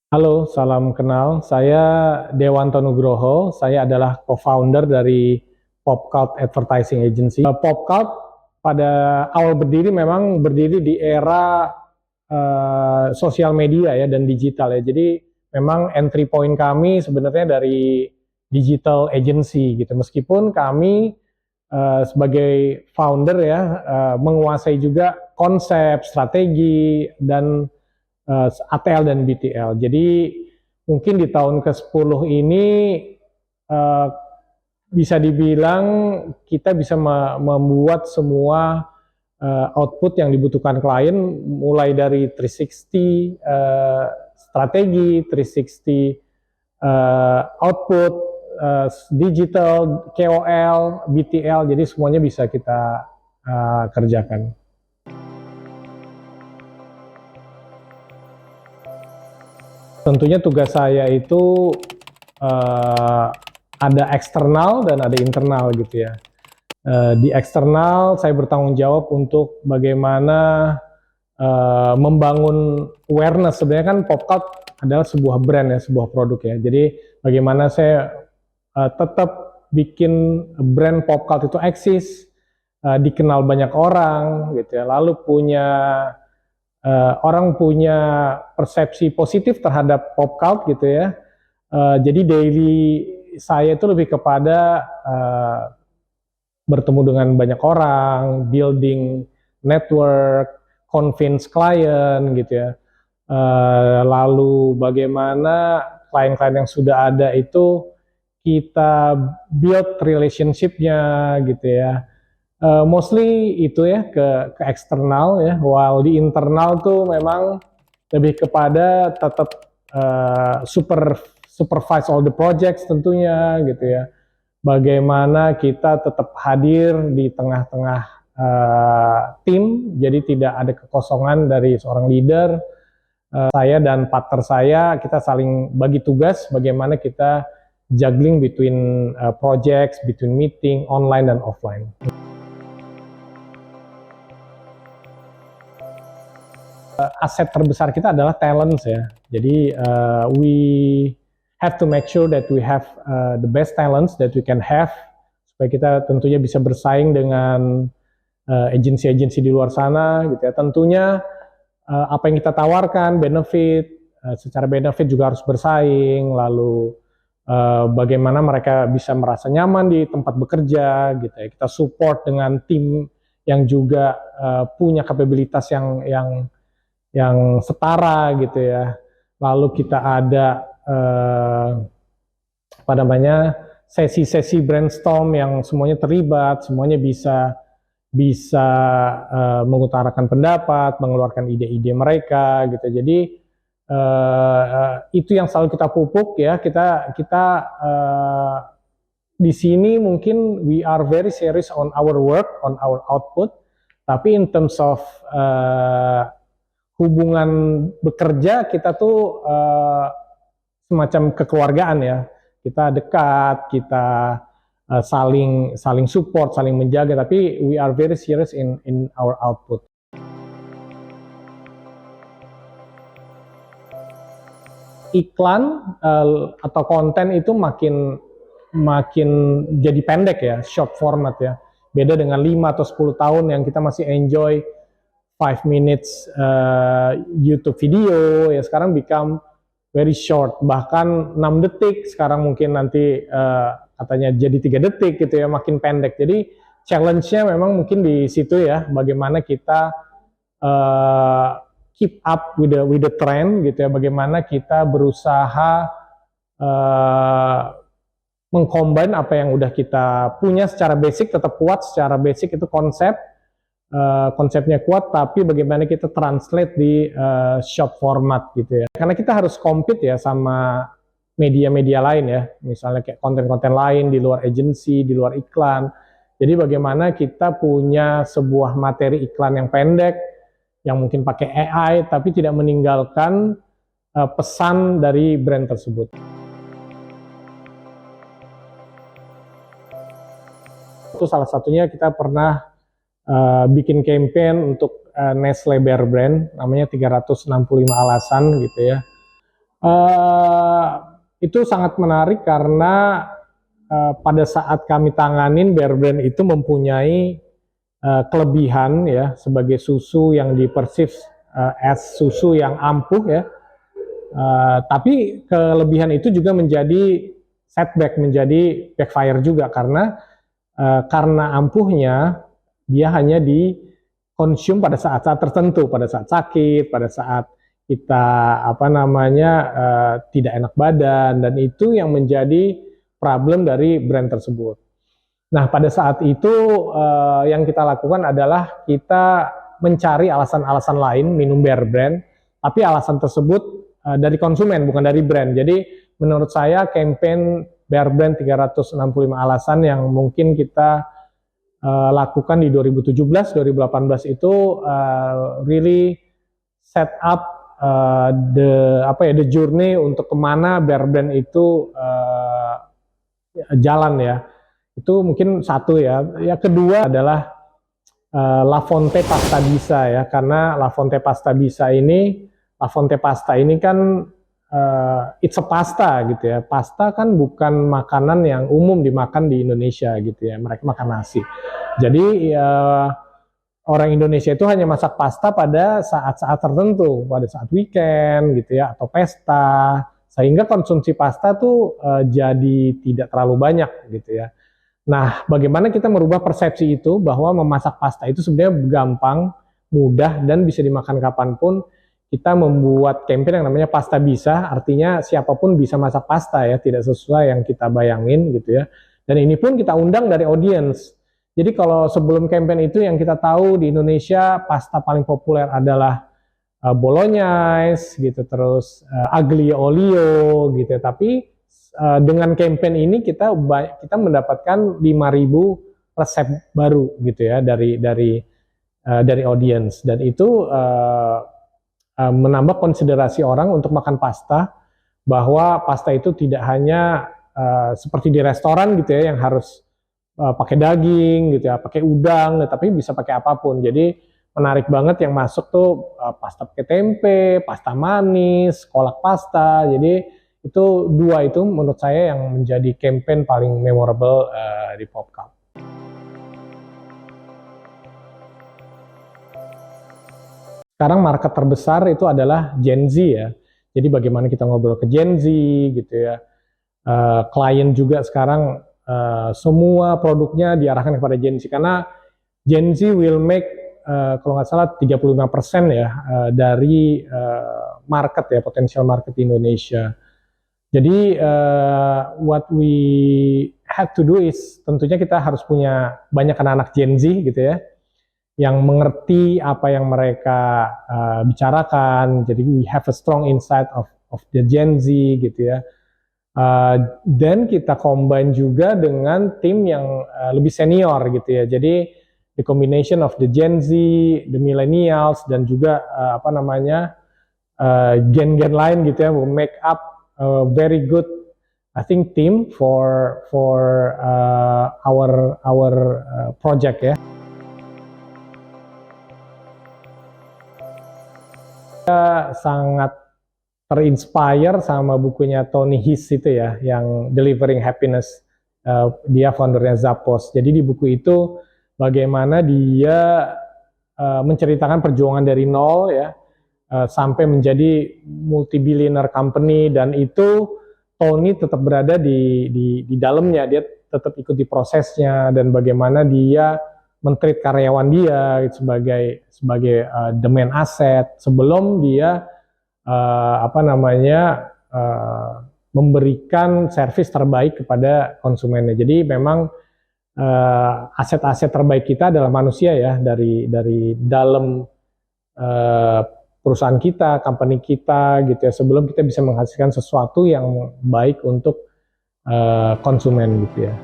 Halo, salam kenal. Saya Dewanto Nugroho. Saya adalah co-founder dari Popcult Advertising Agency. Popcult pada awal berdiri memang berdiri di era sosial media ya dan digital ya. Jadi memang entry point kami sebenarnya dari digital agency gitu. Meskipun kami sebagai founder ya menguasai juga konsep, strategi dan ATL dan BTL. Jadi mungkin di tahun ke-10 ini uh, bisa dibilang kita bisa membuat semua output yang dibutuhkan klien mulai dari 360 strategi, 360 output, digital, KOL, BTL, jadi semuanya bisa kita kerjakan. Tentunya tugas saya itu ada eksternal dan ada internal gitu ya. Di eksternal saya bertanggung jawab untuk bagaimana membangun awareness. Sebenarnya kan Popcult adalah sebuah brand ya, sebuah produk ya. Jadi bagaimana saya tetap bikin brand Popcult itu eksis, dikenal banyak orang gitu ya. Lalu orang punya persepsi positif terhadap Popcult gitu ya. Jadi daily saya itu lebih kepada bertemu dengan banyak orang, building network, convince klien gitu ya. Lalu bagaimana klien-klien yang sudah ada itu kita build relationship-nya gitu ya. Mostly itu ya ke eksternal ya, while di internal tuh memang lebih kepada tetap supervise all the projects tentunya gitu ya. Bagaimana kita tetap hadir di tengah-tengah tim, jadi tidak ada kekosongan dari seorang leader. Saya dan partner saya, kita saling bagi tugas bagaimana kita juggling between projects, between meeting, online dan offline. Aset terbesar kita adalah talents ya. Jadi we have to make sure that we have the best talents that we can have supaya kita tentunya bisa bersaing dengan agensi-agensi di luar sana gitu ya. Tentunya apa yang kita tawarkan benefit secara benefit juga harus bersaing, lalu bagaimana mereka bisa merasa nyaman di tempat bekerja gitu ya. Kita support dengan tim yang juga punya kapabilitas yang setara gitu ya. Lalu kita ada apa namanya sesi-sesi brainstorm yang semuanya terlibat, semuanya bisa mengutarakan pendapat, mengeluarkan ide-ide mereka gitu. Jadi itu yang selalu kita pupuk ya. Kita di sini mungkin we are very serious on our work, on our output. Tapi in terms of hubungan bekerja kita tuh semacam kekeluargaan ya. Kita dekat, kita saling support, saling menjaga. Tapi we are very serious in our output. Iklan atau konten itu makin jadi pendek ya, short format ya. Beda dengan 5 atau 10 tahun yang kita masih enjoy 5 minutes YouTube video ya, sekarang become very short, bahkan 6 detik, sekarang mungkin nanti katanya jadi 3 detik gitu ya, makin pendek. Jadi challenge-nya memang mungkin di situ ya, bagaimana kita keep up with the trend gitu ya, bagaimana kita berusaha mengcombine apa yang udah kita punya secara basic, tetap kuat secara basic itu konsepnya kuat, tapi bagaimana kita translate di short format gitu ya. Karena kita harus compete ya sama media-media lain ya, misalnya kayak konten-konten lain di luar agency, di luar iklan. Jadi bagaimana kita punya sebuah materi iklan yang pendek, yang mungkin pakai AI, tapi tidak meninggalkan pesan dari brand tersebut. Itu salah satunya kita pernah bikin campaign untuk Nestle Bear Brand, namanya 365 alasan gitu ya. Eh, itu sangat menarik karena pada saat kami tanganin, Bear Brand itu mempunyai kelebihan ya sebagai susu yang dipersif as susu yang ampuh ya. Tapi kelebihan itu juga menjadi setback, menjadi backfire juga karena ampuhnya dia hanya dikonsum pada saat-saat tertentu, pada saat sakit, pada saat kita tidak enak badan, dan itu yang menjadi problem dari brand tersebut. Nah, pada saat itu yang kita lakukan adalah kita mencari alasan-alasan lain minum Bear Brand, tapi alasan tersebut dari konsumen, bukan dari brand. Jadi menurut saya campaign Bear Brand 365 alasan yang mungkin kita lakukan di 2017-2018 itu really set up the journey untuk kemana Bear Brand itu jalan ya. Itu mungkin satu ya. Yang kedua adalah La Fonte Pasta Bisa ya, karena La Fonte Pasta ini kan it's a pasta gitu ya. Pasta kan bukan makanan yang umum dimakan di Indonesia gitu ya. Mereka makan nasi. Jadi orang Indonesia itu hanya masak pasta pada saat-saat tertentu, pada saat weekend gitu ya, atau pesta, sehingga konsumsi pasta tuh jadi tidak terlalu banyak gitu ya. Nah, bagaimana kita merubah persepsi itu bahwa memasak pasta itu sebenarnya gampang, mudah, dan bisa dimakan kapanpun. Kita membuat campaign yang namanya Pasta Bisa, artinya siapapun bisa masak pasta ya, tidak sesuai yang kita bayangin gitu ya. Dan ini pun kita undang dari audience. Jadi kalau sebelum campaign itu yang kita tahu di Indonesia pasta paling populer adalah Bolognese gitu, terus aglio olio gitu. Tapi dengan campaign ini kita mendapatkan 5.000 resep baru gitu ya dari audience, dan itu menambah konsiderasi orang untuk makan pasta, bahwa pasta itu tidak hanya seperti di restoran gitu ya yang harus pakai daging gitu ya, pakai udang, tapi bisa pakai apapun. Jadi menarik banget yang masuk tuh pasta pakai tempe, pasta manis, kolak pasta. Jadi itu dua itu menurut saya yang menjadi campaign paling memorable di PopCup. Sekarang market terbesar itu adalah Gen Z ya. Jadi bagaimana kita ngobrol ke Gen Z gitu ya. Klien juga sekarang semua produknya diarahkan kepada Gen Z, karena Gen Z will make kalau nggak salah 35% ya dari market ya, potensial market di Indonesia. Jadi what we have to do is tentunya kita harus punya banyak anak-anak Gen Z gitu ya, yang mengerti apa yang mereka bicarakan. Jadi we have a strong insight of the Gen Z gitu ya. Dan kita combine juga dengan tim yang lebih senior gitu ya. Jadi the combination of the Gen Z, the millennials, dan juga gen-gen lain gitu ya, will make up a very good, I think, team for our project ya. Saya sangat terinspire sama bukunya Tony Hsieh itu ya, yang Delivering Happiness. Dia foundernya Zappos. Jadi di buku itu bagaimana dia menceritakan perjuangan dari nol ya, sampai menjadi multi-billionaire company, dan itu Tony tetap berada di dalamnya, dia tetap ikut di prosesnya, dan bagaimana dia men-treat karyawan dia sebagai the main asset sebelum dia memberikan servis terbaik kepada konsumennya. Jadi memang aset-aset terbaik kita adalah manusia ya, dari dalam perusahaan kita, company kita gitu ya, sebelum kita bisa menghasilkan sesuatu yang baik untuk konsumen gitu ya.